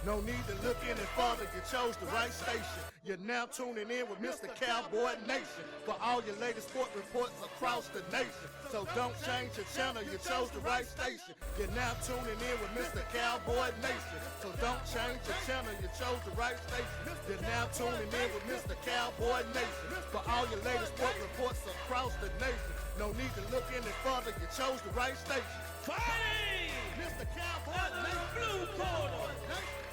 No need to look any further, you chose the right station. You're now tuning in with Mr. Cowboy Nation for all your latest sport reports across the nation. So don't change your channel, you chose the right station. You're now tuning in with Mr. Cowboy Nation. So don't change your channel, you chose the right station. You're now tuning in with Mr. Cowboy Nation for all your latest sport reports across the nation. No need to look any further, you chose the right station. Fighting! Mr. Cowboy Nation. Blue corner.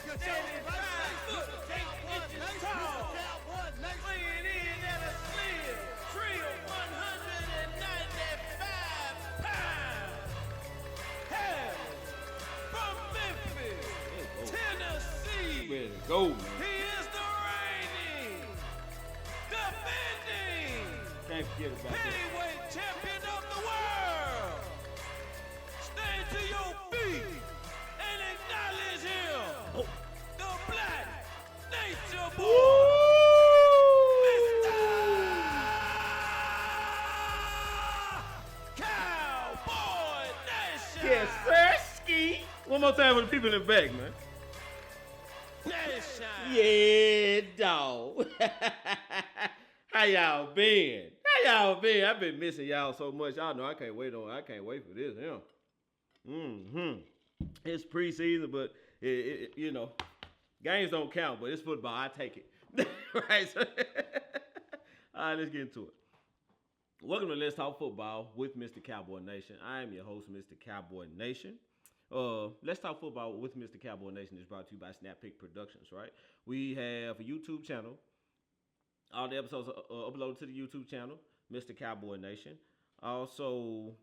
You chose the right station. Mr. Cowboy Nation. Weighing in at a slim trio 195 pounds. Hail from Memphis, Tennessee. Ready to go, man. He is the reigning, defending Can't forget about that. heavyweight champion of the world. Stand to your feet and acknowledge him. The Black Nature Boy, Mr. Cowboy Nation. Yes, sir. Ski. One more time for the people in the back, man. Nation. Yeah, dog. How y'all been? I've been missing y'all so much. Y'all know I can't wait for this. Yeah. It's preseason, but you know, games don't count, but it's football. I take it. Right. So, all right, let's get into it. Welcome to Let's Talk Football with Mr. Cowboy Nation. I am your host, Mr. Cowboy Nation. Let's Talk Football with Mr. Cowboy Nation is brought to you by Snap Pick Productions, right? We have a YouTube channel. All the episodes are uploaded to the YouTube channel, Mr. Cowboy Nation. Also,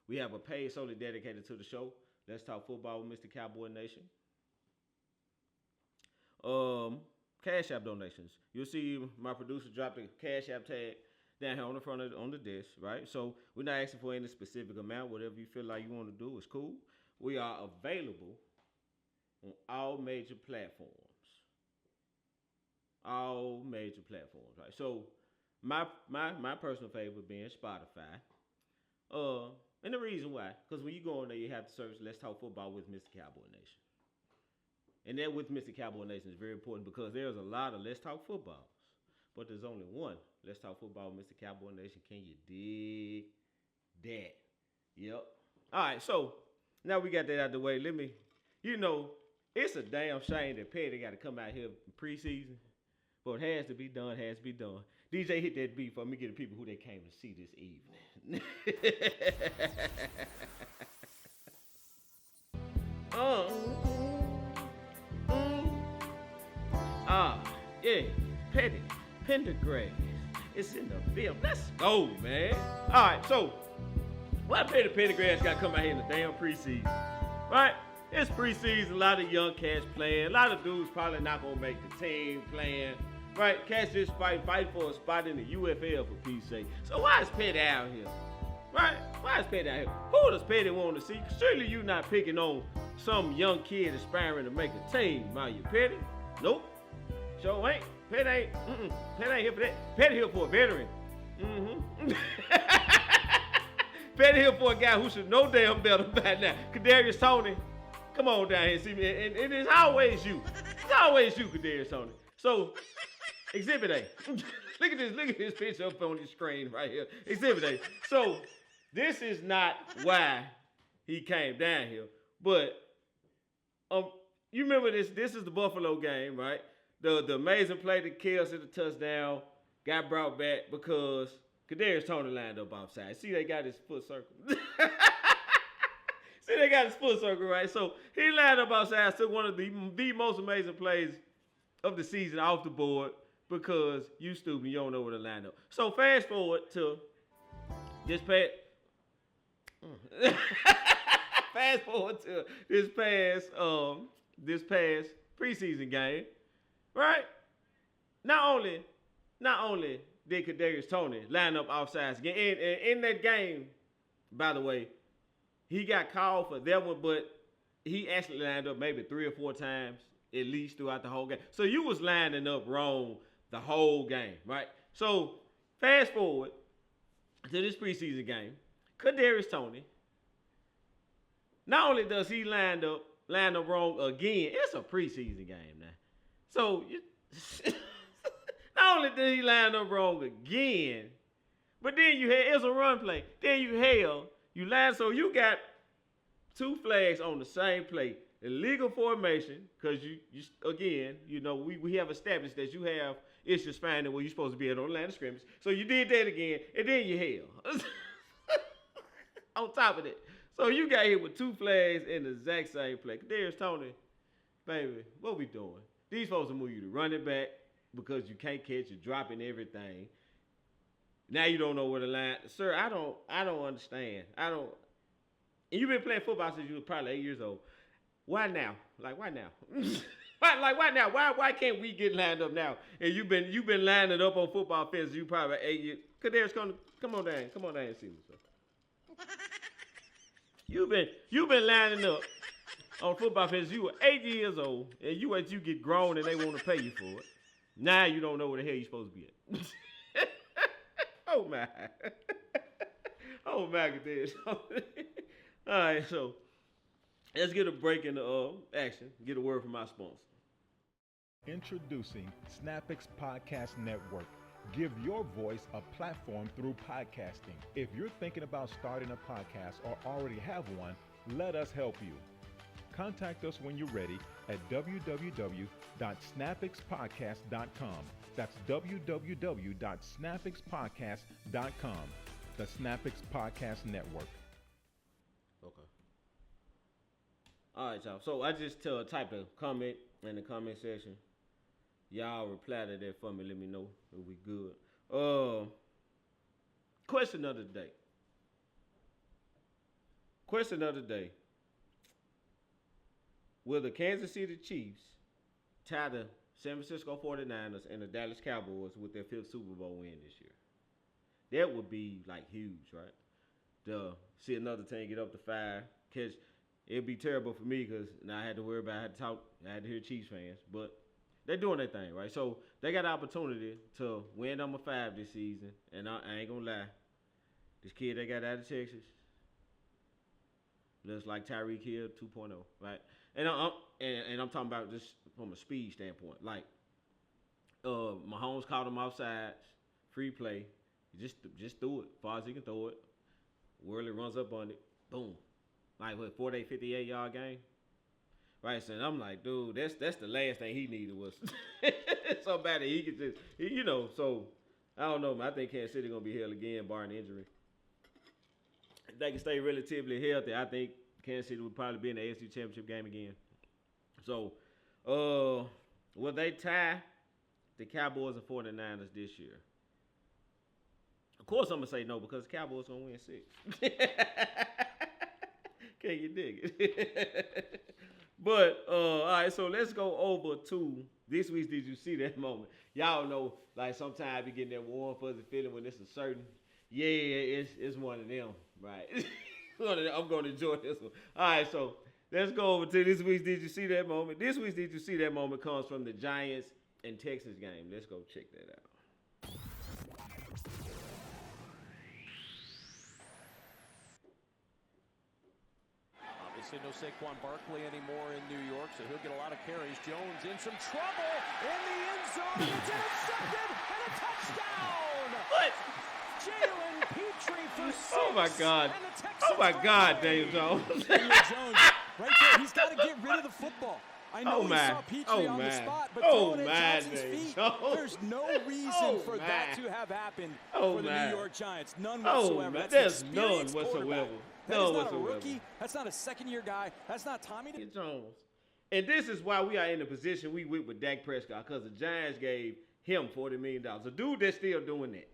we have a page solely dedicated to the show, Let's Talk Football with Mr. Cowboy Nation. Cash App donations. You'll see my producer drop the Cash App tag down here on the front of on the desk, right? So we're not asking for any specific amount. Whatever you feel like you want to do is cool. We are available on all major platforms. All major platforms, right? So my personal favorite being Spotify. And the reason why, because when you go on there, you have to search Let's Talk Football with Mr. Cowboy Nation. And that with Mr. Cowboy Nation is very important because there's a lot of Let's Talk Footballs, but there's only one Let's Talk Football with Mr. Cowboy Nation. Can you dig that? Yep. All right, so now we got that out of the way. It's a damn shame that Petty got to come out here in preseason. But it has to be done, DJ, hit that beat for me, get the people who they came to see this evening. Yeah, Petty, Pendergrass, it's in the film. Let's go, man. All right, so why Petty Pendergrass got to come out here in the damn preseason, right? It's preseason, a lot of young cats playing, a lot of dudes probably not going to make the team playing. Right, cats just fight for a spot in the UFL for peace sake. So why is Petty out here? Right? Why is Petty out here? Who does Petty want to see? Surely you not picking on some young kid aspiring to make a team, are you, Petty? Nope. Sure ain't. Petty ain't here for that. Petty here for a veteran. Petty here for a guy who should know damn better by now. Kadarius Toney, come on down here and see me. And it's always you. It's always you, Kadarius Toney. So, Exhibit A. Look at this picture up on the screen right here. Exhibit A. So, this is not why he came down here. But, you remember this is the Buffalo game, right? The amazing play that Kelce hit the touchdown got brought back because Kadarius Toney lined up offside. See, they got his foot circle. Right? So, he lined up outside, took one of the most amazing plays of the season off the board because you stupid, you don't know where to line up. So fast forward to this past preseason game, right? Not only did Kadarius Toney line up offsides again, and in that game, by the way, he got called for that one, but he actually lined up maybe 3 or 4 times at least throughout the whole game. So you was lining up wrong the whole game, right? So fast forward to this preseason game, Kadarius Toney, not only does he line up line up wrong again. It's a preseason game now. So, not only did he line up wrong again, but then it's a run play. Then you line, so you got 2 flags on the same play. Illegal formation, because you again, we have established that you have issues finding where you're supposed to be at on the line of scrimmage. So you did that again, and then you held. On top of that. So you got hit with 2 flags in the exact same play. There's Tony, baby, what we doing? These folks will move you to run it back because you can't catch, you're dropping everything. Now you don't know where the line. Sir, I don't understand. And you've been playing football since you were probably 8 years old. Why now? Like, why now? Why now? Why can't we get lined up now? And you've been lining up on football fields. You probably 8 years. Kaderis, come on down and see me, sir. You've been lining up on football fields. You were 8 years old, and you get grown and they want to pay you for it. Now you don't know where the hell you're supposed to be at. Oh my. Oh my, Kaderis. All right, so. Let's get a break in the action. Get a word from my sponsor. Introducing SnapX Podcast Network. Give your voice a platform through podcasting. If you're thinking about starting a podcast or already have one, let us help you. Contact us when you're ready at www.snapxpodcast.com. That's www.snapxpodcast.com. The SnapX Podcast Network. Okay. All right, y'all. So I just typed a comment in the comment section. Y'all reply to that for me. Let me know if we good. Question of the day. Will the Kansas City Chiefs tie the San Francisco 49ers and the Dallas Cowboys with their 5th Super Bowl win this year? That would be like huge, right? To see another team get up to 5, catch. It'd be terrible for me because now I had to worry about, I had to hear Chiefs fans, but they're doing their thing, right? So they got an opportunity to win number 5 this season, and I ain't gonna lie, this kid they got out of Texas looks like Tyreek Hill 2.0, right? And I'm talking about just from a speed standpoint, like Mahomes caught him offsides, free play, just threw it, as far as he can throw it. Worley runs up on it, boom. Like, what, 48, 58-yard game? Right, so I'm like, dude, that's the last thing he needed was somebody he could just, so I don't know, man. I think Kansas City going to be held again, barring injury. If they can stay relatively healthy, I think Kansas City would probably be in the AFC Championship game again. So, will they tie the Cowboys and 49ers this year? Of course, I'm going to say no because the Cowboys going to win 6. Can you dig it? But, all right, so let's go over to this week's Did You See That moment. Y'all know, like, sometimes you get that warm, fuzzy feeling when it's a certain, it's one of them, right? I'm going to enjoy this one. All right, so let's go over to this week's Did You See That moment. This week's Did You See That moment comes from the Giants and Texans game. Let's go check that out. Obviously no Saquon Barkley anymore in New York, so he'll get a lot of carries. Jones in some trouble in the end zone. It's intercepted and a touchdown. What? Jalen Petrie for 6. Oh my God. Oh my God, Daniel Jones. Daniel Jones, right there. He's got to get rid of the football. I know he saw Petrie on the spot, but throwing at Johnson's feet, there's no reason for that to have happened for the New York Giants. None whatsoever. There's none whatsoever. That is not a rookie. That's not a second-year guy. That's not Tommy Jones. And this is why we are in the position we with Dak Prescott, because the Giants gave him $40 million. A dude that's still doing that.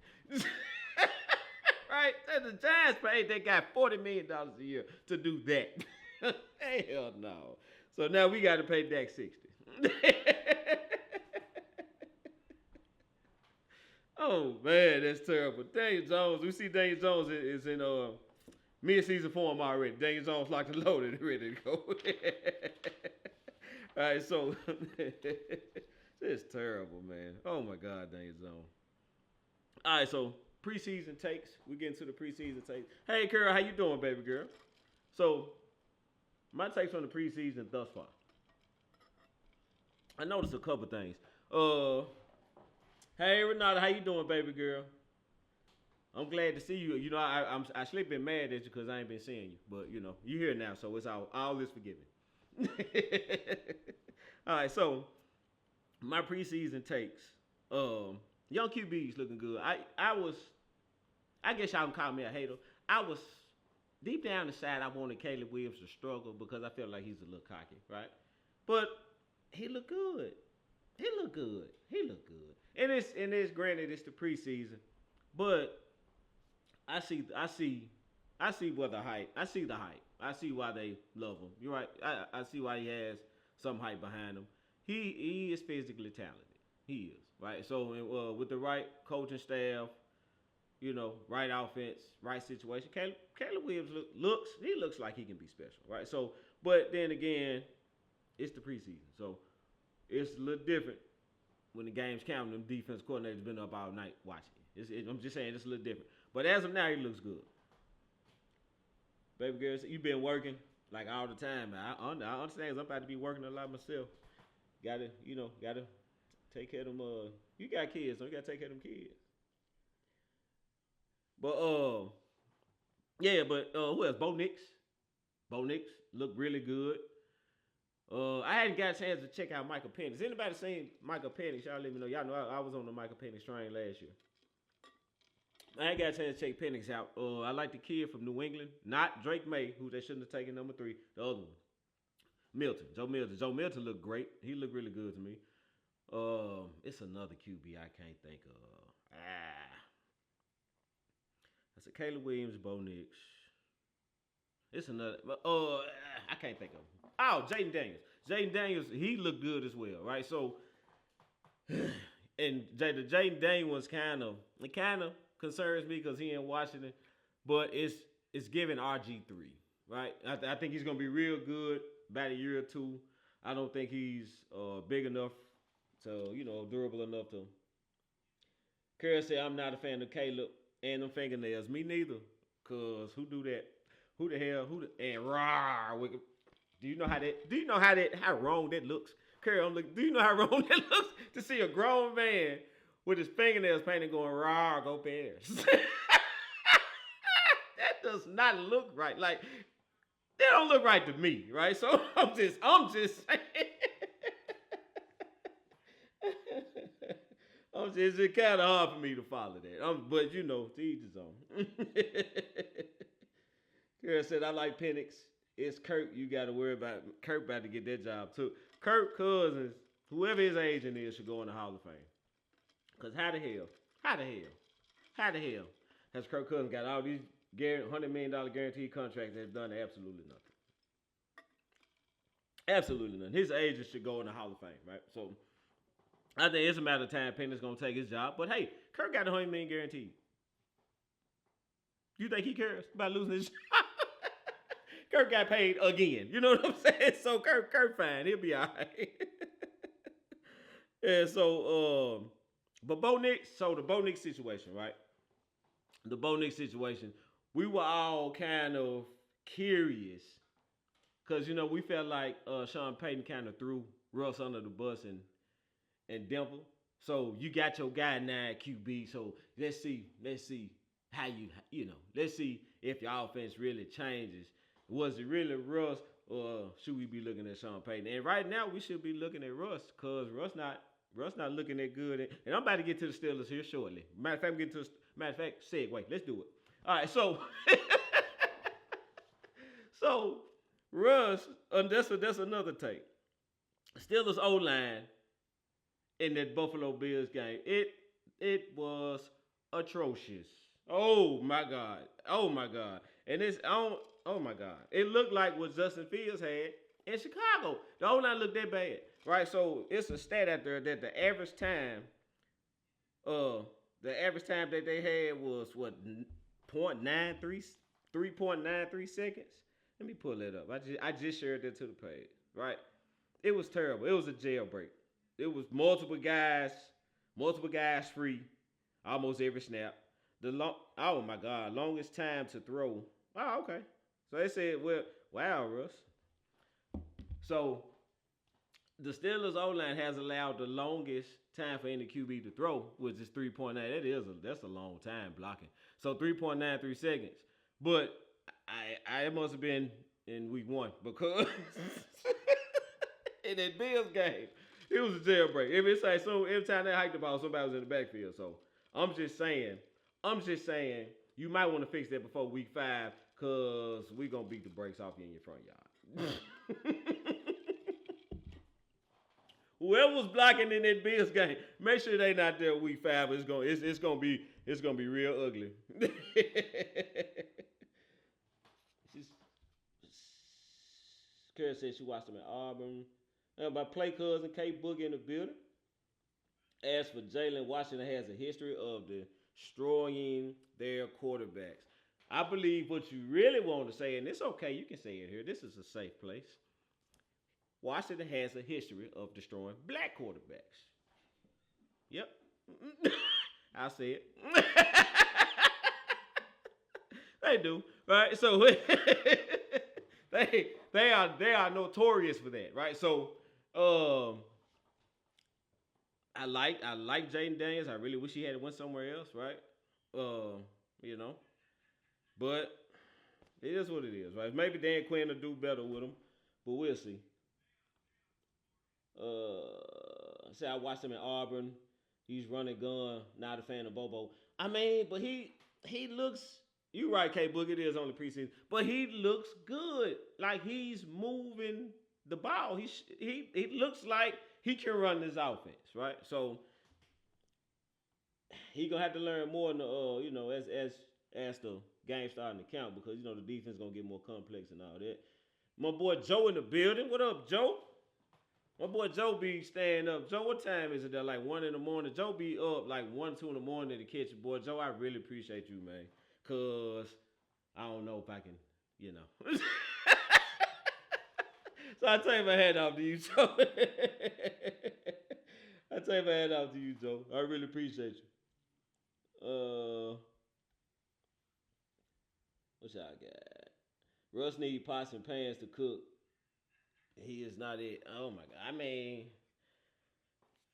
Right? The Giants paid that guy $40 million a year to do that. Hell no. So now we got to pay Dak 60. Oh, man, that's terrible. Daniel Jones, we see Daniel Jones is in mid-season form already. Daniel Jones locked and loaded and ready to go. All right, so it's terrible, man. Oh, my God, Daniel Jones. All right, so preseason takes. We get into the preseason takes. Hey, Carol, how you doing, baby girl? So My takes on the preseason thus far. I noticed a couple things. Hey Renata, how you doing, baby girl? I'm glad to see you. You know, I sleep been mad at you because I ain't been seeing you, but you know, you here now, so it's all is forgiven. All right, so my preseason takes. Young QB's looking good. I guess y'all can call me a hater. I was deep down inside I wanted Caleb Williams to struggle because I felt like he's a little cocky, right? But he looked good. He looked good. And it's granted it's the preseason, but I see what the hype. I see the hype. I see why they love him. You're right. I see why he has some hype behind him. He is physically talented. He is, right? So with the right coaching staff, you know, right offense, right situation, Caleb Williams looks like he can be special, right? So, but then again, it's the preseason, so it's a little different when the game's counting. Them defense coordinators been up all night watching. I'm just saying it's a little different. But as of now, he looks good. Baby girl, you been working like all the time. Man. I understand because I'm about to be working a lot myself. Gotta take care of them. You got kids, so you gotta take care of them kids. But who else? Bo Nix. Bo Nix looked really good. I hadn't got a chance to check out Michael Penix. Anybody seen Michael Penix? Y'all let me know. Y'all know I was on the Michael Penix train last year. I ain't got a chance to check Penix out. I like the kid from New England, not Drake May, who they shouldn't have taken number 3. The other one, Joe Milton. Joe Milton looked great. He looked really good to me. It's another QB I can't think of. I said Caleb Williams, Bo Nix. It's another. I can't think of him. Oh, Jaden Daniels. Jaden Daniels, he looked good as well, right? So, and the Jaden Daniels kind of concerns me because he in Washington, but it's giving RG3, right? I think he's gonna be real good about a year or two. I don't think he's big enough to, durable enough to. Kerr said, I'm not a fan of Caleb and them fingernails. Me neither, cause who do that? Who the hell? And rah, do you know how wrong that looks? Kerr, do you know how wrong that looks to see a grown man with his fingernails painted going rah, go Bears? That does not look right. Like, that don't look right to me, right? So I'm just saying. It's kind of hard for me to follow that. But to each his own. Kara said, I like Penix. It's Kirk you got to worry about. Kirk about to get that job too. Kirk Cousins, whoever his agent is, should go in the Hall of Fame. Because how the hell has Kirk Cousins got all these $100 million guaranteed contracts that have done absolutely nothing? Absolutely nothing. His agent should go in the Hall of Fame, right? So I think it's a matter of time Penix going to take his job. But hey, Kirk got $100 million guaranteed. You think he cares about losing his job? Kirk got paid again. You know what I'm saying? So Kirk fine. He'll be all right. And so, but Bo Nix, so the Bo Nix situation, right? The Bo Nix situation, we were all kind of curious because, we felt like Sean Payton kind of threw Russ under the bus and Denver. So you got your guy now at QB. So let's see how let's see if your offense really changes. Was it really Russ, or should we be looking at Sean Payton? And right now, we should be looking at Russ, because Russ not looking that good. And I'm about to get to the Steelers here shortly. Matter of fact, segue. Let's do it. All right, so so Russ, that's another take. Steelers O-line in that Buffalo Bills game, it was atrocious. Oh my God. And it's on. Oh my God. It looked like what Justin Fields had in Chicago. The O-line looked that bad. Right? So it's a stat out there that the average time that they had was 3.93 seconds. Let me pull that up. I just shared that to the page. Right? It was terrible. It was a jailbreak. It was multiple guys free almost every snap. Oh my God, longest time to throw. Oh, okay. So they said, well, wow, Russ. So the Steelers O-line has allowed the longest time for any QB to throw, which is 3.9. That's a long time blocking. So 3.93 seconds. But it must have been in week 1 because in that Bills game, it was a jailbreak. If it's like every time they hiked the ball, somebody was in the backfield. So I'm just saying, you might want to fix that before week 5 because we're going to beat the brakes off you in your front yard. Whoever was blocking in that Bills game, make sure they not there week 5. It's gonna be real ugly. Kara said she watched them at Auburn. My play cousin Kate Boogie in the building. As for Jalen, Washington has a history of destroying their quarterbacks. I believe what you really want to say, and it's okay, you can say it here. This is a safe place. Washington has a history of destroying black quarterbacks. Yep. I'll say it. They do, right? So they are notorious for that, right? So I like Jaden Daniels. I really wish he had went somewhere else, right? But it is what it is, right? Maybe Dan Quinn will do better with him, but we'll see. Say I watched him at Auburn. He's running gun. Not a fan of Bobo. I mean, but he looks. You right, K Book. It is only preseason, but he looks good. Like he's moving the ball. He looks like he can run this offense, right? So he gonna have to learn more in the as the game starting to count because the defense gonna get more complex and all that. My boy Joe in the building. What up, Joe? My boy Joe be staying up. Joe, what time is it there? Like 1 in the morning. Joe be up like 1, 2 in the morning to catch it. Boy, Joe, I really appreciate you, man. Cause I don't know if I can, So I take my hat off to you, Joe. I take my hat off to you, Joe. I really appreciate you. What's I got? Russ need pots and pans to cook. He is not it. Oh my God. I mean,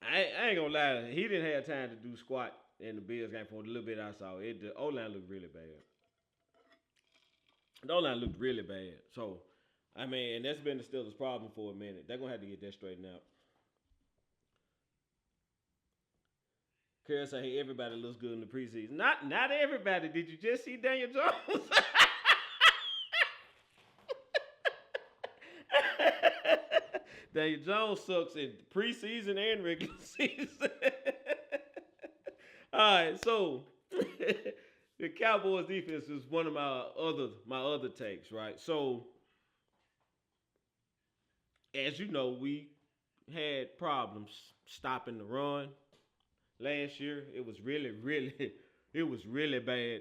I ain't gonna lie. He didn't have time to do squat in the Bills game for a little bit I saw. The O-line looked really bad. The O-line looked really bad. So, I mean, and that's been the Steelers' problem for a minute. They're gonna have to get that straightened out. Carol said, hey, everybody looks good in the preseason. Not everybody. Did you just see Daniel Jones? Daniel Jones sucks in preseason and regular season. All right, so the Cowboys defense is one of my other takes, right? So as you know, we had problems stopping the run last year. It was really bad. It was really bad.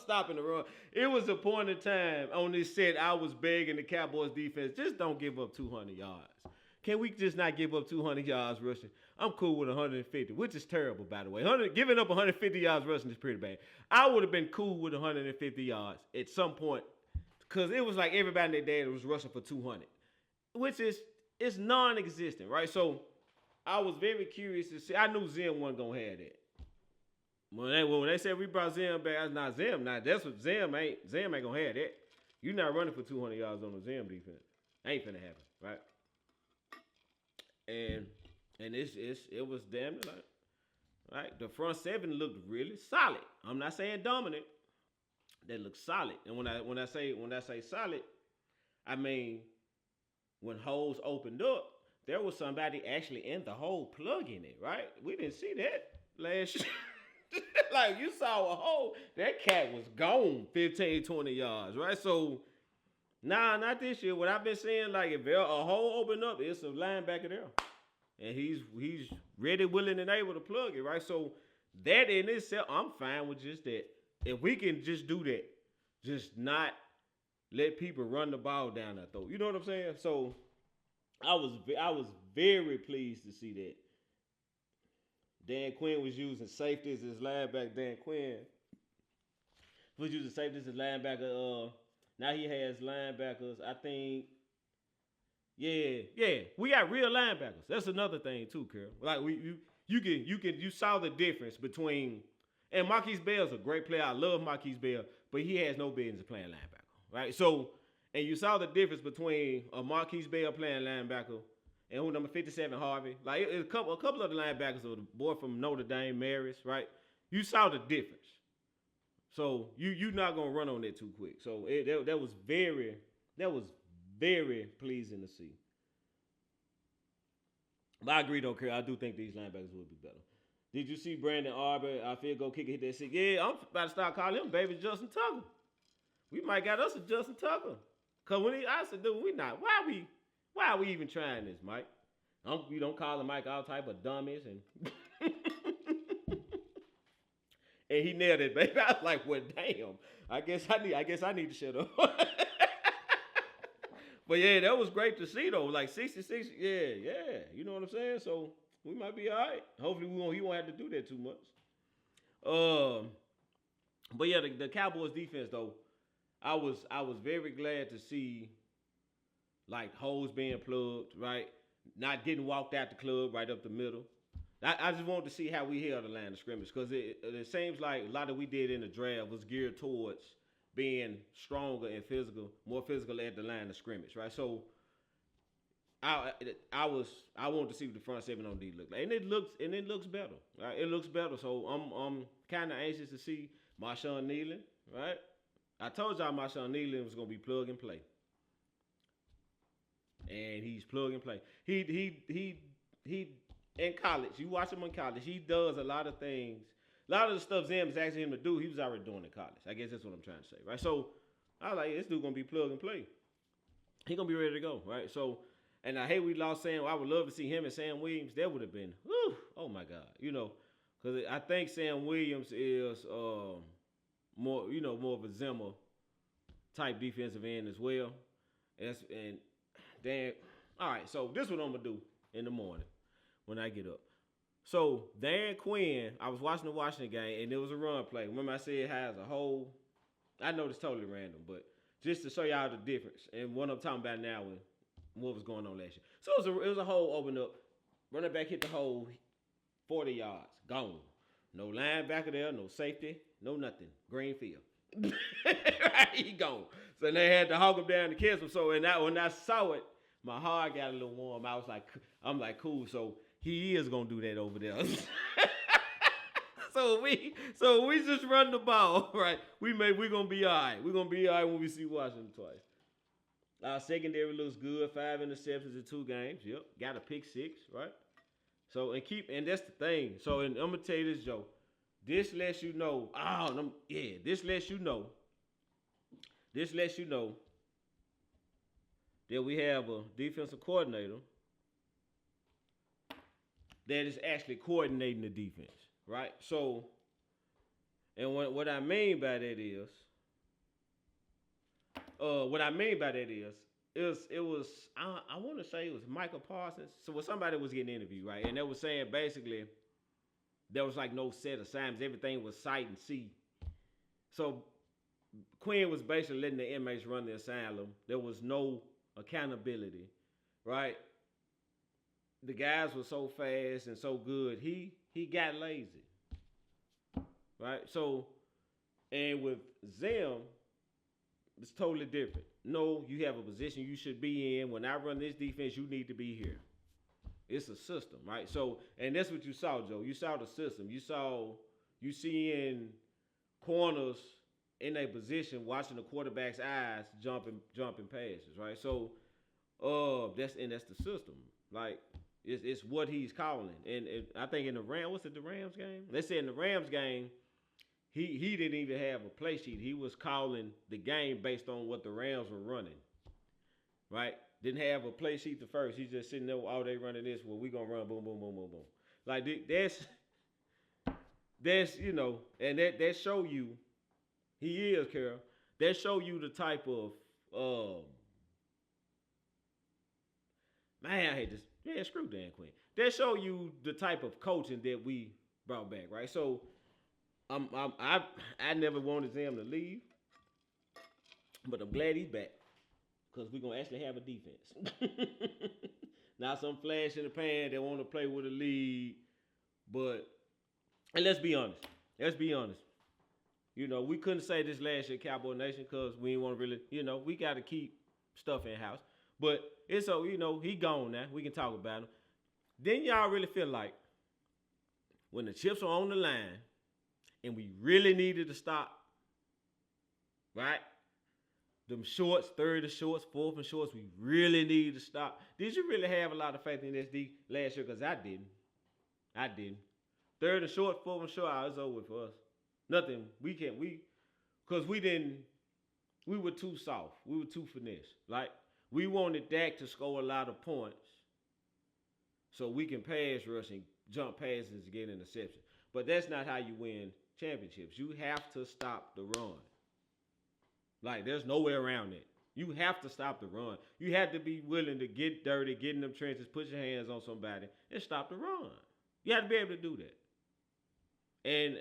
Stopping the run. It was a point in time on this set I was begging the Cowboys defense, just don't give up 200 yards. Can we just not give up 200 yards rushing? I'm cool with 150, which is terrible, by the way. Giving up 150 yards rushing is pretty bad. I would have been cool with 150 yards at some point because it was like everybody in their dad was rushing for 200, which is non-existent, right? So I was very curious to see. I knew Zim wasn't going to have that. When they said we brought Zim back, I was not Zim. Now that's what Zim ain't. Zim ain't gonna have that. You're not running for 200 yards on the Zim defense. Ain't finna happen, right? And it was damn like, right. The front seven looked really solid. I'm not saying dominant. They look solid. And when I say solid, I mean when holes opened up, there was somebody actually in the hole plugging it, right? We didn't see that last year. Like, you saw a hole, that cat was gone 15, 20 yards, right? So, not this year. What I've been seeing, like, if a hole open up, it's a linebacker there. And he's ready, willing, and able to plug it, right? So, that in itself, I'm fine with just that. If we can just do that, just not let people run the ball down their throat. You know what I'm saying? So, I was very pleased to see that. Dan Quinn was using safeties as linebacker. Dan Quinn was using safeties as linebacker. Now he has linebackers. I think Yeah. We got real linebackers. That's another thing too, Carol. Like you saw the difference between, and Marquise Bell's a great player. I love Marquise Bell, but he has no business playing linebacker, right? So, and you saw the difference between a Marquise Bell playing linebacker and who number 57 Harvey. Like a couple of the linebackers, or the boy from Notre Dame, Maris, right? You saw the difference. So you're not gonna run on that too quick. So that was very pleasing to see. But I agree though, Kerr. I do think these linebackers would be better. Did you see Brandon Arbor? I feel go kick it, hit that six. Yeah, I'm about to start calling him baby Justin Tucker. We might got us a Justin Tucker. Cause I said, dude, we not. Why are we even trying this, Mike? You don't call him Mike all type of dummies and and he nailed it, baby. I was like, well, damn. I guess I need to shut up. But yeah, that was great to see though. Like 66, yeah. You know what I'm saying? So we might be all right. Hopefully he won't have to do that too much. But yeah, the Cowboys defense though, I was very glad to see like holes being plugged, right? Not getting walked out the club right up the middle. I just wanted to see how we held the line of scrimmage, because it seems like a lot of we did in the draft was geared towards being stronger and more physical at the line of scrimmage, right? So I wanted to see what the front seven on D looked like, and it looks better, right? It looks better. So I'm kind of anxious to see Marshawn Nealon, right? I told y'all Marshawn Nealon was gonna be plug and play, and he's plug and play. He in college, you watch him in college, he does a lot of things. A lot of the stuff Zim is asking him to do, he was already doing in college. I guess that's what I'm trying to say, right? So I was like, this dude gonna be plug and play. He gonna be ready to go, right? So, and I hate we lost Sam. I would love to see him and Sam Williams. That would have been, whew, oh my God, because I think Sam Williams is more of a Zimmer type defensive end as well. And Dan, all right. So this is what I'm gonna do in the morning when I get up. So Dan Quinn, I was watching the Washington game, and it was a run play. Remember I said it has a whole. I know it's totally random, but just to show y'all the difference and what I'm talking about now and what was going on last year. So it was a hole opened up. Running back hit the hole, 40 yards, gone. No linebacker there, no safety, no nothing. Green field. He gone. So they had to hog him down to catch him. So when I saw it, my heart got a little warm. I'm like, cool. So he is gonna do that over there. So we just run the ball, right? We're gonna be all right. We're gonna be all right when we see Washington twice. Our secondary looks good. 5 interceptions in 2 games. Yep. Got a pick 6, right? So and that's the thing. So I'm gonna tell you this, Joe. This lets you know. This lets you know. This lets you know that we have a defensive coordinator that is actually coordinating the defense, right? So, and what I mean by that is, I want to say it was Michael Parsons. So when somebody was getting interviewed, right, and they were saying basically there was like no set assignments, everything was sight and see. So Quinn was basically letting the inmates run the asylum. There was no accountability, right? The guys were so fast and so good, he got lazy, right? So, and with Zim, it's totally different. No, you have a position you should be in. When I run this defense, you need to be here. It's a system, right? So, and that's what you saw, Joe. You saw the system. You seeing corners in a position, watching the quarterback's eyes jumping passes, right? So, that's the system. Like, it's what he's calling. And I think in the Rams game? Let's say in the Rams game, he didn't even have a play sheet. He was calling the game based on what the Rams were running, right? Didn't have a play sheet at first. He's just sitting there, oh, they running this. Well, we gonna run boom, boom, boom, boom, boom. Like that's and that show you he is, Carol. That show you the type of man, I hate this. Yeah, screw Dan Quinn. That show you the type of coaching that we brought back, right? So I never wanted Zim to leave, but I'm glad he's back. because we're going to actually have a defense. Not some flash in the pan that want to play with a lead. But, and let's be honest. You know, we couldn't say this last year, Cowboy Nation, because we didn't want to really, you know, we got to keep stuff in-house. But it's so, you know, he gone now. We can talk about him. Then y'all really feel like when the chips are on the line and we really needed to stop, right? Them shorts, third and shorts, fourth and shorts, we really needed to stop. Did you really have a lot of faith in SD last year? Because I didn't. Third and short, fourth and short, it's over for us. Nothing. Because we were too soft. We were too finesse. Like, we wanted Dak to score a lot of points so we can pass rush and jump passes and get interceptions. But that's not how you win championships. You have to stop the run. Like, there's no way around it. You have to stop the run. You have to be willing to get dirty, get in them trenches, put your hands on somebody, and stop the run. You have to be able to do that. And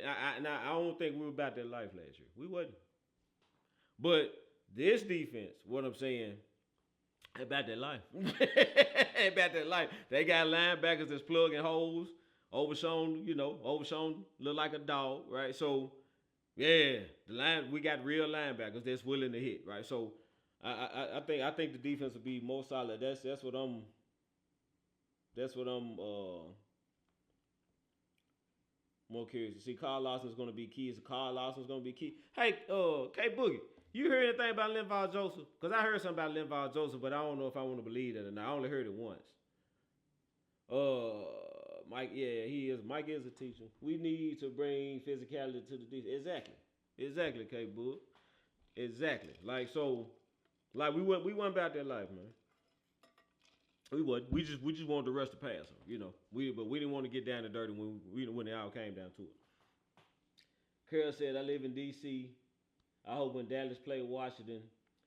I don't think we were about that life last year. We wasn't. But this defense, what I'm saying, about that life. About that life. They got linebackers that's plugging holes. Overshown, look like a dog, right? So, yeah, we got real linebackers that's willing to hit, right? So, I think the defense will be more solid. That's what I'm more curious to see. Carl Lawson's going to be key. Carl Lawson's going to be key. Hey, K Boogie, you heard anything about Linval Joseph? Because I heard something about Linval Joseph, but I don't know if I want to believe that or not. I only heard it once. Mike, yeah, he is. Mike is a teacher. We need to bring physicality to the defense. Exactly, K Boogie. Exactly. Like, so, like, we went about that life, man. We would. We just wanted to rush the passer, but we didn't want to get down to dirty when it all came down to it. Carol said, I live in D.C. I hope when Dallas play Washington,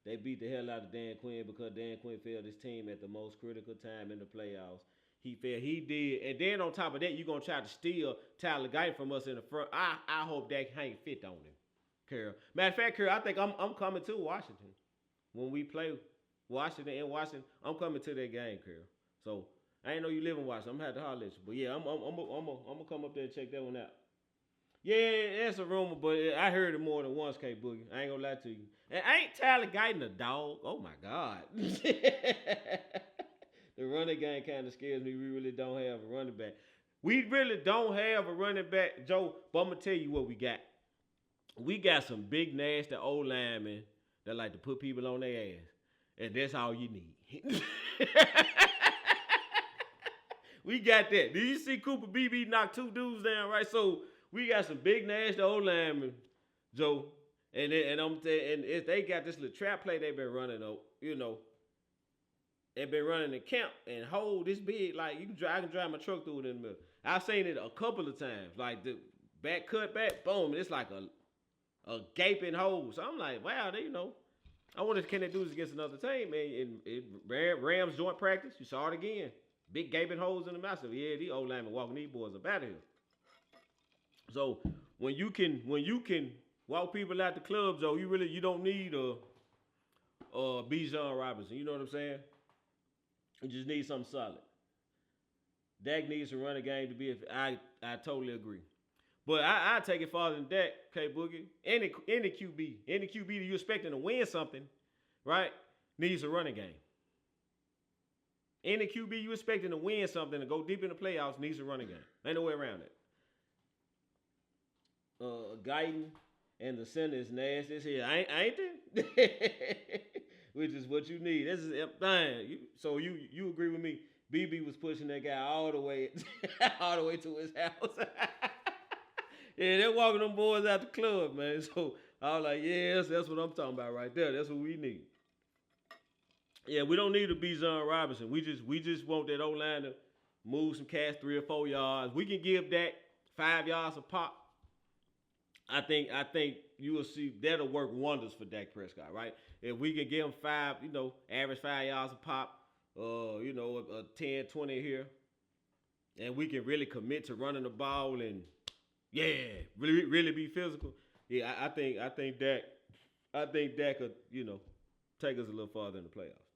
they beat the hell out of Dan Quinn because Dan Quinn failed his team at the most critical time in the playoffs. He failed. He did. And then on top of that, you're going to try to steal Tyler Guyton from us in the front. I hope that ain't fit on him, Carol. Matter of fact, Carol, I think I'm coming to Washington when we play Washington. I'm coming to that game, Carol. So I ain't know you live in Washington. I'm gonna have to holler at you. But yeah, I'm gonna come up there and check that one out. Yeah, that's a rumor, but I heard it more than once, K Boogie. I ain't gonna lie to you. And ain't Tyler Guyton a dog? Oh my God. The running game kind of scares me. We really don't have a running back. We really don't have a running back, Joe. But I'm gonna tell you what we got. We got some big nasty old linemen that like to put people on their ass. And that's all you need. We got that. Did you see Cooper BB knock 2 dudes down, right? So we got some big nasty old linemen, Joe. And if they got this little trap play they've been running, they've been running the camp and hold this big, like I can drive my truck through it in the middle. I've seen it a couple of times, like the back cut back, boom, it's like a gaping hole. So I'm like, wow, I wonder can they do this against another team, man. In Rams joint practice, you saw it again. Big gaping holes in the mouth. So yeah, these old linemen walking these boys up out of here. So when you can walk people out the club, Joe, you don't need a Bijan Robinson. You know what I'm saying? You just need something solid. Dak needs to run a game to be. I totally agree. But I take it farther than Dak, K Boogie. Any QB that you're expecting to win something, right, needs a running game. Any QB you expecting to win something to go deep in the playoffs needs a running game. Ain't no way around it. Guyton and the center is nasty as hell. Ain't they? Which is what you need. This is fine. So you agree with me? BB was pushing that guy all the way to his house. Yeah, they're walking them boys out the club, man. So I was like, yes, that's what I'm talking about right there. That's what we need. Yeah, we don't need a Bijan Robinson. We just want that O-line to move some cats 3 or 4 yards. We can give that 5 yards a pop. I think you will see that'll work wonders for Dak Prescott, right? If we can give him 5, average 5 yards a pop, a 10, 20 here, and we can really commit to running the ball and really be physical. Yeah, I think Dak could, take us a little farther in the playoffs.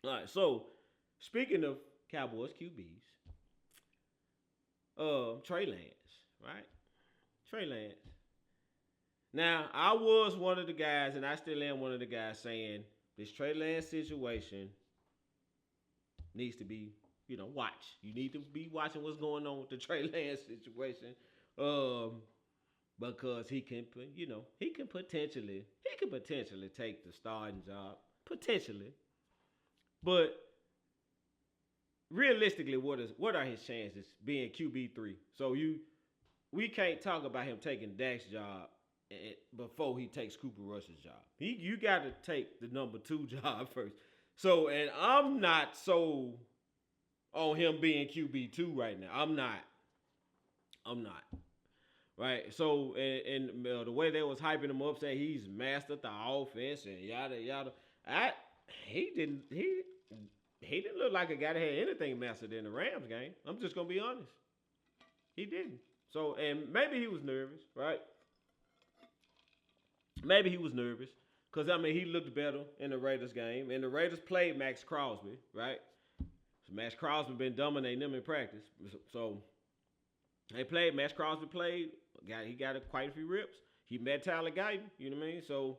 All right, so speaking of Cowboys QBs, Trey Lance, right? Trey Lance. Now, I was one of the guys, and I still am one of the guys saying this Trey Lance situation needs to be, watched. You need to be watching what's going on with the Trey Lance situation, because he can potentially take the starting job, potentially, but realistically, what are his chances being QB3? So we can't talk about him taking Dak's job before he takes Cooper Rush's job. You got to take the number 2 job first. So, and I'm not so on him being QB2 right now. I'm not. Right? So, and the way they was hyping him up, saying he's mastered the offense and yada yada. He didn't look like a guy that had anything mastered in the Rams game. I'm just gonna be honest. He didn't. So, and maybe he was nervous, right? Maybe he was nervous. Because, he looked better in the Raiders game. And the Raiders played Max Crosby, right? So, Max Crosby been dominating them in practice. So, they played. Max Crosby played. He got quite a few reps. He met Tyler Guyton. You know what I mean? So,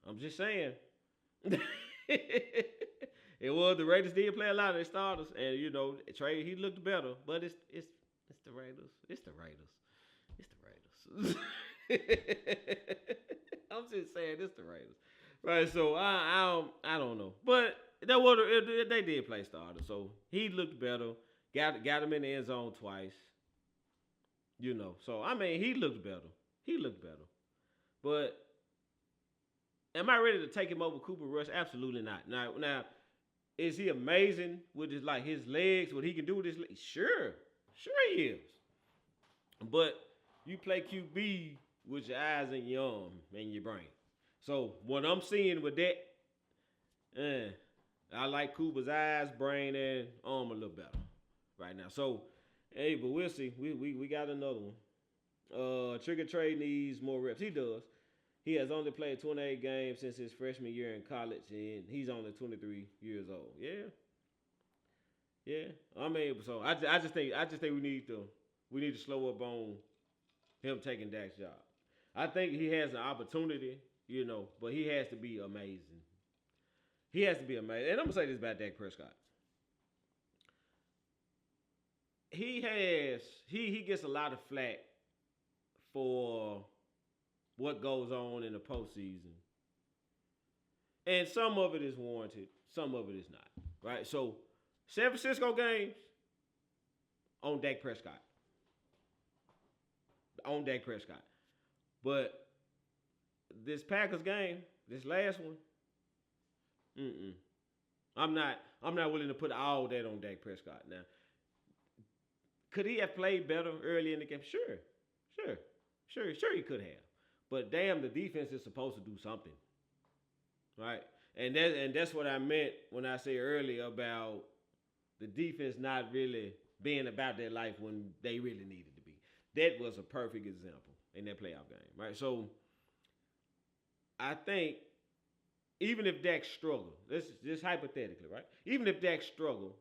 I'm just saying. It was the Raiders did play a lot of their starters. And, Trey, he looked better. But it's the Raiders. It's the Raiders. I'm just saying it's the Raiders, right? So I don't know, but they did play starter, so he looked better. Got him in the end zone twice, So he looked better. But am I ready to take him over Cooper Rush? Absolutely not. Now, is he amazing with his legs? What he can do with his legs? Sure he is. But you play QB with your eyes and your arm and your brain. So what I'm seeing with that, I like Cooper's eyes, brain, and arm a little better right now. So, hey, but we'll see. We got another one. Trigger Trey needs more reps. He does. He has only played 28 games since his freshman year in college, and he's only 23 years old. Yeah. So I just think we need to slow up on him taking Dak's job. I think he has an opportunity, but he has to be amazing. And I'm going to say this about Dak Prescott. He gets a lot of flack for what goes on in the postseason. And some of it is warranted, some of it is not. Right? So, San Francisco games on Dak Prescott. But this Packers game, this last one, I'm not willing to put all that on Dak Prescott. Now, could he have played better early in the game? Sure he could have. But damn, the defense is supposed to do something, right? And that's what I meant when I said earlier about the defense not really being about their life when they really needed to be. That was a perfect example in that playoff game, right? So I think even if Dak struggled, this just hypothetically, right? Even if Dak struggled,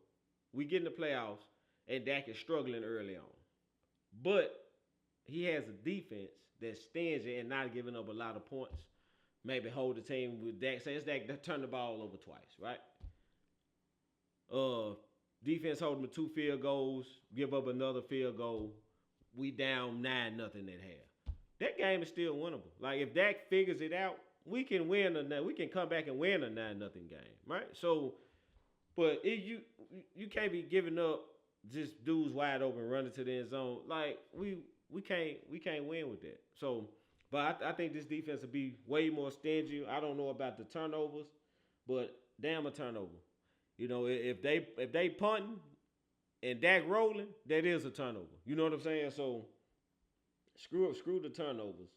we get in the playoffs and Dak is struggling early on. But he has a defense that's stingy and not giving up a lot of points. Maybe hold the team with Dak. Say it's Dak that turned the ball over twice, right? Defense hold them to 2 field goals, give up another field goal. We down 9-0 at half. That game is still winnable. Like if Dak figures it out, we can come back and win a 9-0 game, right? So, but you can't be giving up just dudes wide open running to the end zone. Like we can't win with that. So, but I think this defense will be way more stingy. I don't know about the turnovers, but damn a turnover. If they punting and Dak rolling, that is a turnover. You know what I'm saying? So screw the turnovers.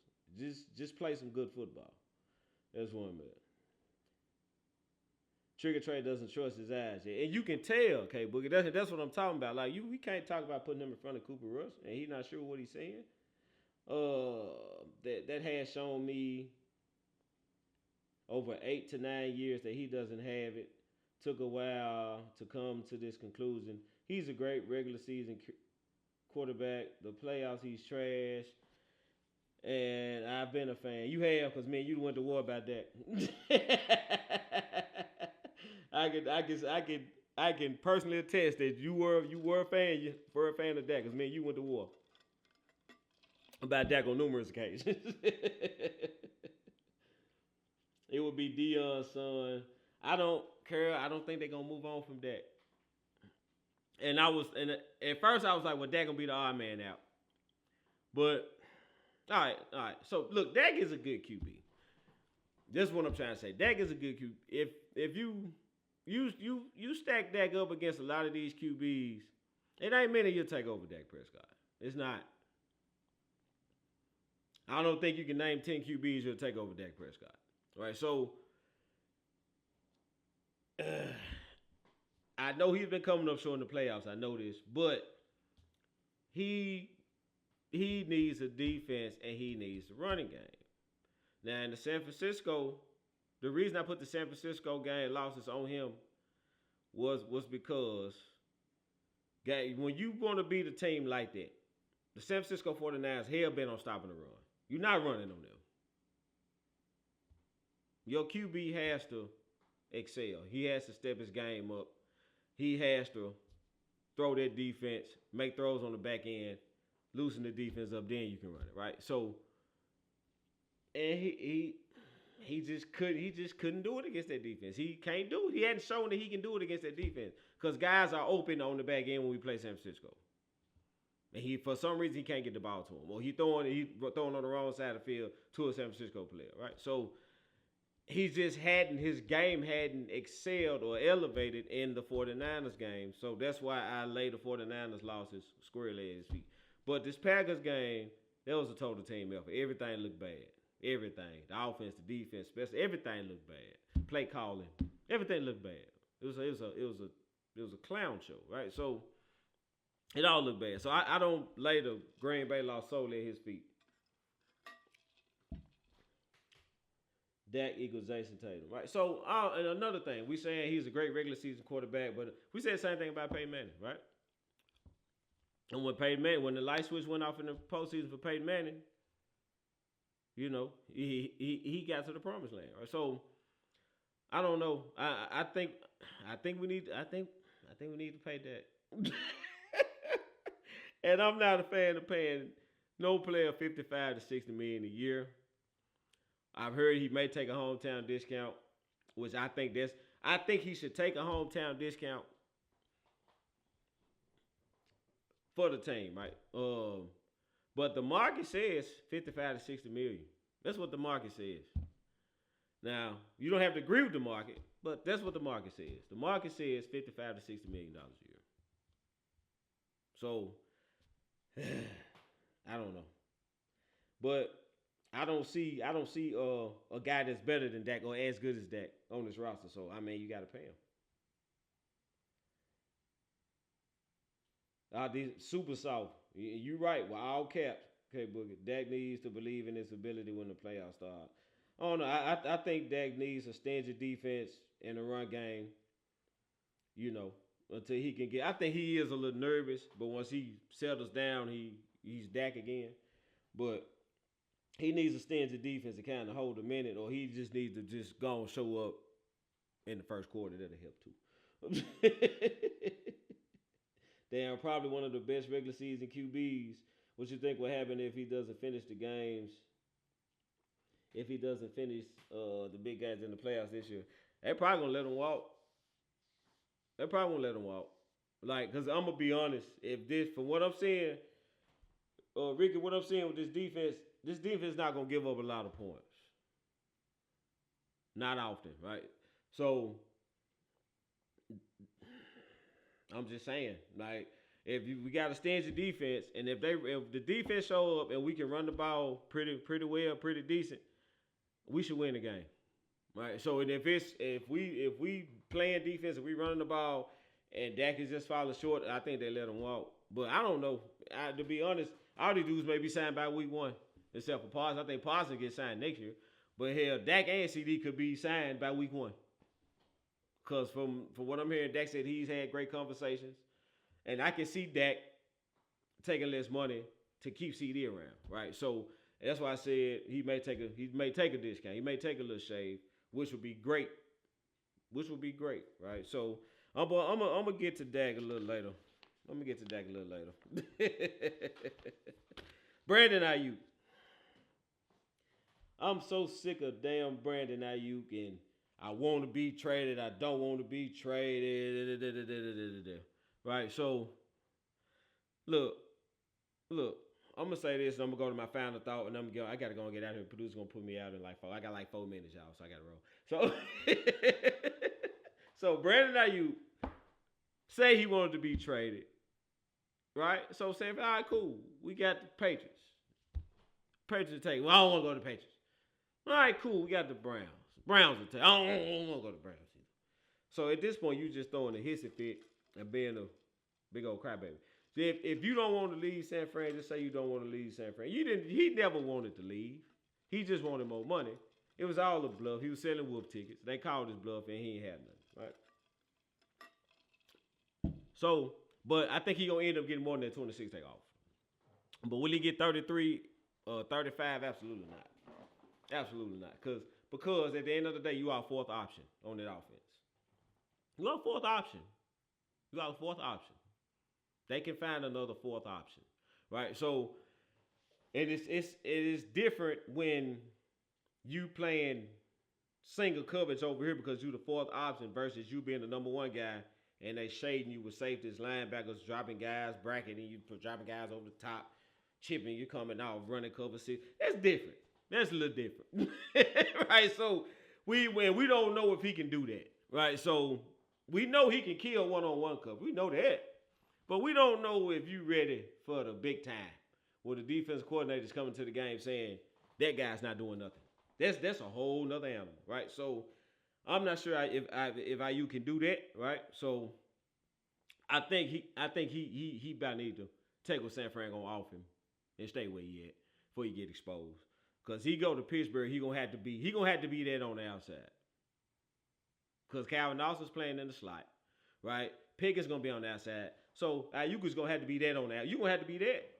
Just play some good football. That's one man. Trigger Trey doesn't trust his eyes. And you can tell, okay, Boogie, that's what I'm talking about. Like we can't talk about putting him in front of Cooper Rush and he's not sure what he's saying. That has shown me over 8 to 9 years that he doesn't have it. Took a while to come to this conclusion. He's a great regular season quarterback. The playoffs, he's trash. And I've been a fan. You have, because, man, you went to war about that. I can personally attest that you were a fan of Dak, because, man, you went to war about Dak on numerous occasions. It would be Deion's son. I don't care. I don't think they're gonna move on from Dak. And at first I was like, well, Dak gonna be the odd man out. But all right. So look, Dak is a good QB. This is what I'm trying to say. Dak is a good QB. If you stack Dak up against a lot of these QBs, it ain't many you'll take over Dak Prescott. It's not. I don't think you can name 10 QBs you'll take over Dak Prescott. Right, so I know he's been coming up short in the playoffs. I know this, but he needs a defense and he needs the running game. Now in the San Francisco, the reason I put the San Francisco game losses on him was because when you want to beat a team like that, the San Francisco 49ers hell bent on stopping the run. You're not running on them. Your QB has to excel. He has to step his game up. He has to throw that defense, make throws on the back end, loosen the defense up, then you can run it, right? So, and he just couldn't do it against that defense. He can't do it. He hadn't shown that he can do it against that defense because guys are open on the back end when we play San Francisco. And for some reason, he can't get the ball to him. Or he's throwing on the wrong side of the field to a San Francisco player, right? So, his game hadn't excelled or elevated in the 49ers game. So that's why I lay the 49ers losses squarely at his feet. But this Packers game, that was a total team effort. Everything looked bad. Everything. The offense, the defense, especially everything looked bad. Play calling. Everything looked bad. It was a clown show, right? So it all looked bad. So I don't lay the Green Bay loss solely at his feet. Dak equals Jason Tatum, right? So, and another thing, we saying he's a great regular season quarterback, but we said the same thing about Peyton Manning, right? And when the light switch went off in the postseason for Peyton Manning, you know, he got to the promised land, right? So, I don't know. I think we need to pay Dak. And I'm not a fan of paying no player $55 to $60 million a year. I've heard he may take a hometown discount, which I think he should take a hometown discount for the team, right? But the market says $55 to $60 million. That's what the market says. Now, you don't have to agree with the market, but that's what the market says. The market says $55 to $60 million a year. So, I don't know. But I don't see a guy that's better than Dak or as good as Dak on this roster. So, I mean, you got to pay him. These super soft. You're right. Well, all caps. Okay, Boogie. Dak needs to believe in his ability when the playoffs start. I don't know. I think Dak needs a stingy defense in the run game, you know, until he can get. I think he is a little nervous, but once he settles down, he's Dak again. But he needs a stingy defense to kind of hold a minute, or he just needs to just go and show up in the first quarter. That'll help too. They are probably one of the best regular season QBs. What you think will happen if he doesn't finish the games? If he doesn't finish the big guys in the playoffs this year, they're probably gonna let him walk. They're probably gonna let him walk. Like, cause I'm gonna be honest. If this, from what I'm seeing, Ricky, what I'm seeing with this defense is not gonna give up a lot of points. Not often, right? So I'm just saying, like, we got a stingy defense, and if the defense show up and we can run the ball pretty well, pretty decent, we should win the game, right? So, and if we playing defense and we running the ball, and Dak is just falling short, I think they let him walk. But I don't know. To be honest, all these dudes may be signed by week 1, except for Parsons. I think Parsons gets signed next year. But hell, Dak and CD could be signed by week 1. Because from what I'm hearing, Dak said he's had great conversations. And I can see Dak taking less money to keep CD around, right? So that's why I said he may take a discount. He may take a little shave, which would be great. Right? So I'm gonna get to Dak a little later. Brandon Ayuk. I'm so sick of damn Brandon Ayuk, and I want to be traded. I don't want to be traded. Right? So, look. I'm gonna say this, and I'm gonna go to my final thought, and I gotta go and get out here. The producer's gonna put me out in like 4. I got like 4 minutes, y'all, so I gotta roll. So Brandon Ayuk say he wanted to be traded, right? So say, all right, cool. We got the Patriots. Patriots take. Well, I don't want to go to the Patriots. All right, cool. We got the Browns. Browns will take. I don't want to go to the Browns either. So at this point, you just throwing a hissy fit and being a big old crybaby. So if you don't want to leave San Fran, just say you don't want to leave San Fran. He never wanted to leave. He just wanted more money. It was all a bluff. He was selling wolf tickets. They called his bluff, and he ain't had nothing, right? So, but I think he gonna end up getting more than that 26 take off. But will he get 33, 35? Absolutely not. Because at the end of the day, you are a fourth option on that offense. You are a fourth option. They can find another fourth option, right? So it is different when you playing single coverage over here because you're the fourth option versus you being the number 1 guy and they shading you with safeties, linebackers, dropping guys, bracketing you, dropping guys over the top, chipping, you coming out, running cover 6. That's different. That's a little different, right? So we don't know if he can do that, right? So we know he can kill one-on-one cover. We know that. But we don't know if you ready for the big time where the defense coordinator's coming to the game saying that guy's not doing nothing. That's a whole nother animal, right? So I'm not sure if IU can do that, right? So I think he about need to take what San Fran gonna offer him and stay where he at before he get exposed. Cause he go to Pittsburgh, he gonna have to be that on the outside. Cause Calvin Austin's playing in the slot, right? Pickett's gonna be on the outside. So Ayuka's gonna have to be that on that. You gonna have to be that.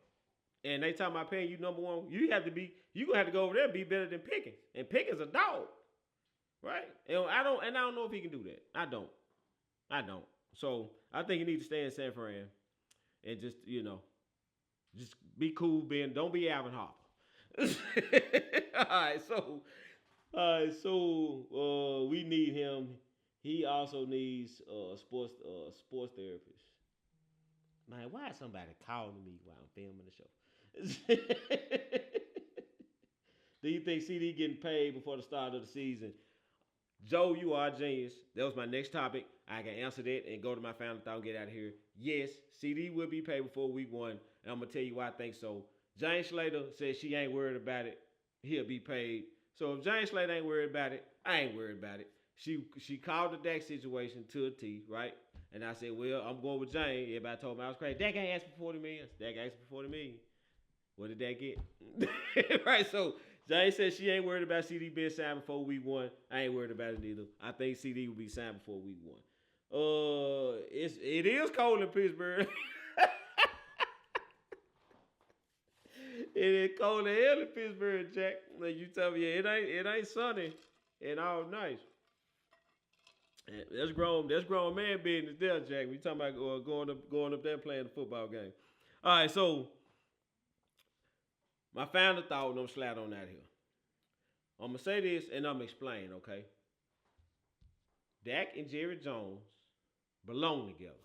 And they talking about paying you number 1. You gonna have to go over there and be better than Pickens. And Pickens a dog. Right? And I don't know if he can do that. I don't. So I think he needs to stay in San Fran and just be cool, don't be Alvin Harper. All right, so we need him. He also needs a sports therapist. Man, why is somebody calling me while I'm filming the show? Do you think CD getting paid before the start of the season? Joe, you are a genius. That was my next topic. I can answer that and go to my final thought and get out of here. Yes, CD will be paid before week 1, and I'm going to tell you why I think so. Jane Slater says she ain't worried about it. He'll be paid. So if Jane Slater ain't worried about it, I ain't worried about it. She called the Dak situation to a T, right? And I said, well, I'm going with Jane. Everybody told me I was crazy. Dak ain't asked for $40 million. Dak asked for $40 million. What did Dak get? Right, so Jane said she ain't worried about CD being signed before week 1. I ain't worried about it either. I think CD will be signed before week 1. It is cold in Pittsburgh. It is cold as hell in Pittsburgh, Jack. Like you tell me, it ain't sunny and all nice. That's grown man business there, Jack. We talking about going up there and playing the football game. All right, so my final thought, and I'm slide on out here. I'm gonna say this and I'm gonna explain, okay? Dak and Jerry Jones belong together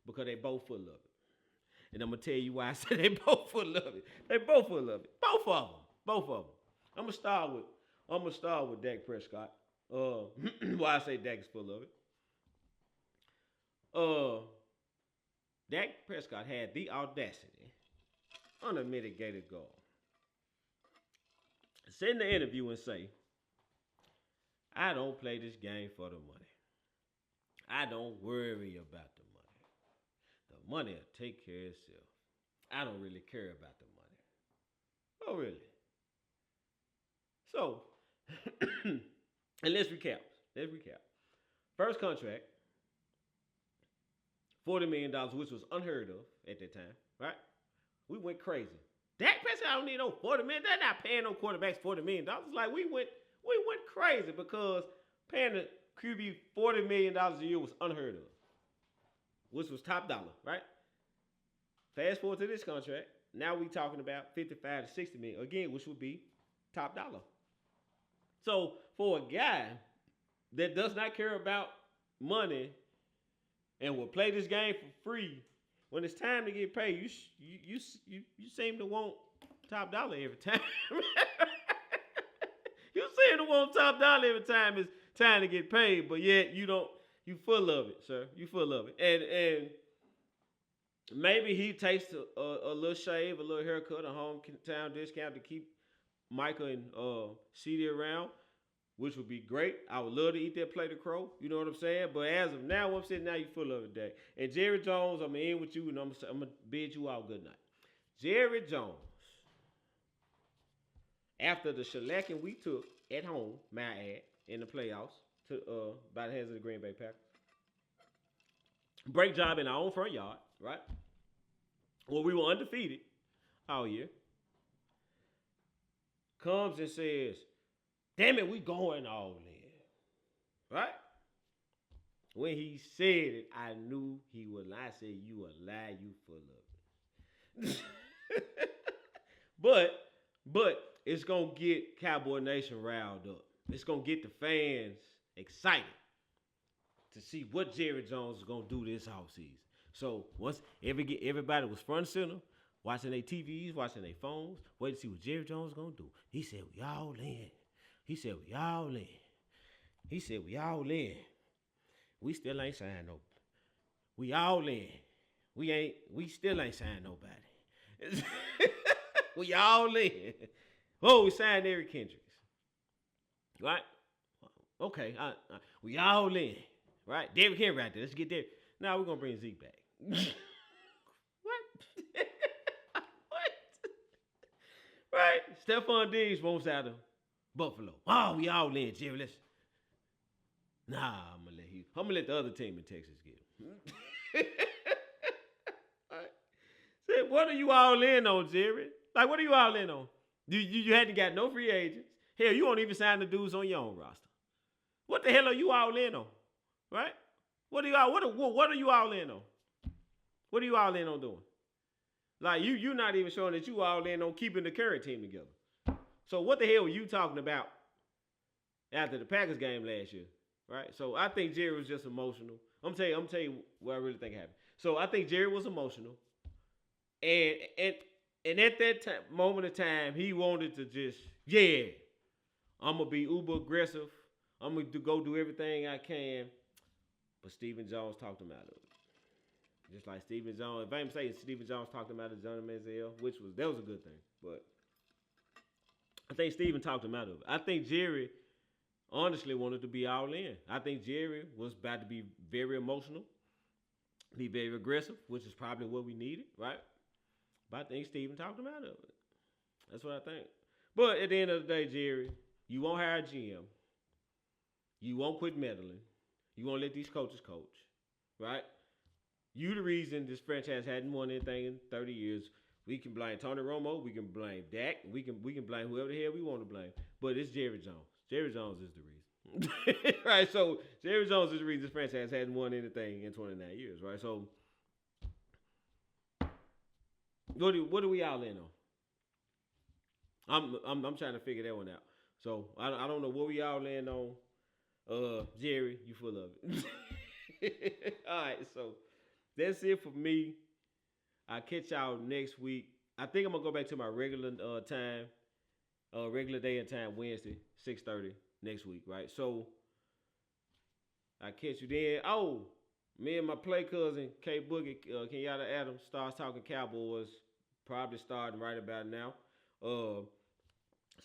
because they both full of it. And I'm gonna tell you why I said they both full of it. They both full of it. Both of them. I'm gonna start with Dak Prescott. Why I say Dak is full of it. Dak Prescott had the audacity, unmitigated gall, sit in the interview and say, I don't play this game for the money. I don't worry about the money. The money will take care of itself. I don't really care about the money. Oh, really? So, And let's recap. First contract, $40 million, which was unheard of at that time, right? We went crazy. Dak Prescott don't need no $40 million. They're not paying no quarterbacks $40 million. Like we went crazy because paying the QB $40 million a year was unheard of, which was top dollar, right? Fast forward to this contract. Now we talking about 55 to 60 million again, which would be top dollar. So for a guy that does not care about money and will play this game for free, when it's time to get paid, you seem to want top dollar every time. You seem to want top dollar every time it's time to get paid, but yet you don't. You full of it, sir. You full of it, and maybe he takes a little shave, a little haircut, a hometown discount to keep Micah and CD around, which would be great. I would love to eat that plate of crow. You know what I'm saying? But as of now, I'm saying now you full of it, Dak. And Jerry Jones, I'm going to end with you, and I'm going to bid you all good night. Jerry Jones, after the shellacking we took at home, may I add, in the playoffs by the hands of the Green Bay Packers, break job in our own front yard, right? Well, we were undefeated all year. Comes and says, damn it, we going all in. Right? When he said it, I knew he would lie. I said, you a lie, you full of it. But it's going to get Cowboy Nation riled up. It's going to get the fans excited to see what Jerry Jones is going to do this offseason. So once everybody was front and center, watching their TVs, watching their phones, waiting to see what Jerry Jones is going to do. He said, we all in. He said, we all in. He said, we all in. We still ain't signed nobody. We all in. We still ain't signed nobody. We all in. Oh, we signed Eric Kendricks. Right? Okay. We all in. Right? Derrick Henry right there. Let's get there. Now we're going to bring Zeke back. What? What? Right? Stephon Diggs wants out of Buffalo. Oh, we all in, Jerry. Nah, I'm gonna let the other team in Texas get him. Right. Said, what are you all in on, Jerry? Like, what are you all in on? You hadn't got no free agents. Hell, you won't even sign the dudes on your own roster. What the hell are you all in on? Right? What are you all in on? What are you all in on doing? Like, you're not even showing that you all in on keeping the current team together. So what the hell were you talking about after the Packers game last year? Right? So I think Jerry was just emotional. I'm tell you what I really think happened. So I think Jerry was emotional. And at that moment of time, he wanted to just, I'm going to be uber aggressive. I'm going to go do everything I can. But Stephen Jones talked him out of it. Just like Stephen Jones, if I'm saying Stephen Jones talked him out of Johnny Manziel, that was a good thing. But I think Stephen talked him out of it. I think Jerry honestly wanted to be all in. I think Jerry was about to be very emotional, be very aggressive, which is probably what we needed, right? But I think Stephen talked him out of it. That's what I think. But at the end of the day, Jerry, you won't hire a GM. You won't quit meddling. You won't let these coaches coach, right? You the reason this franchise hadn't won anything in 30 years. We can blame Tony Romo. We can blame Dak. We can blame whoever the hell we want to blame. But it's Jerry Jones. Jerry Jones is the reason. Right? So Jerry Jones is the reason this franchise hadn't won anything in 29 years, right? So what do we all in on? I'm trying to figure that one out. So I don't know what we all in on. Jerry, you full of it. All right, so that's it for me. I'll catch y'all next week. I think I'm gonna go back to my regular time, regular day and time, Wednesday, 6:30 next week, right? So I catch you then. Oh, me and my play cousin K Boogie, Kenyatta Adams starts talking Cowboys, probably starting right about now. So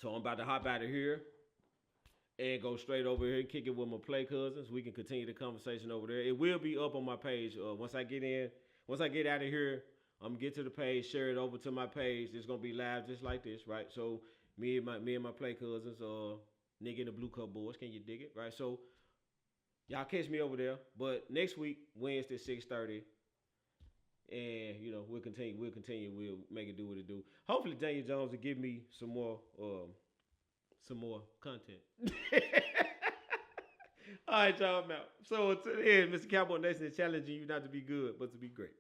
I'm about to hop out of here and go straight over here and kick it with my play cousins. We can continue the conversation over there. It will be up on my page. Once I get out of here, I'm gonna get to the page, share it over to my page. It's gonna be live just like this, right? So me and my play cousins, nigga in the Blue Cup Boys. Can you dig it? Right. So y'all catch me over there. But next week, Wednesday, 6:30. And we'll continue. We'll make it do what it do. Hopefully, Daniel Jones will give me some more content. All right, y'all. I'm out. So to the end, Mr. Cowboy Nation is challenging you not to be good, but to be great.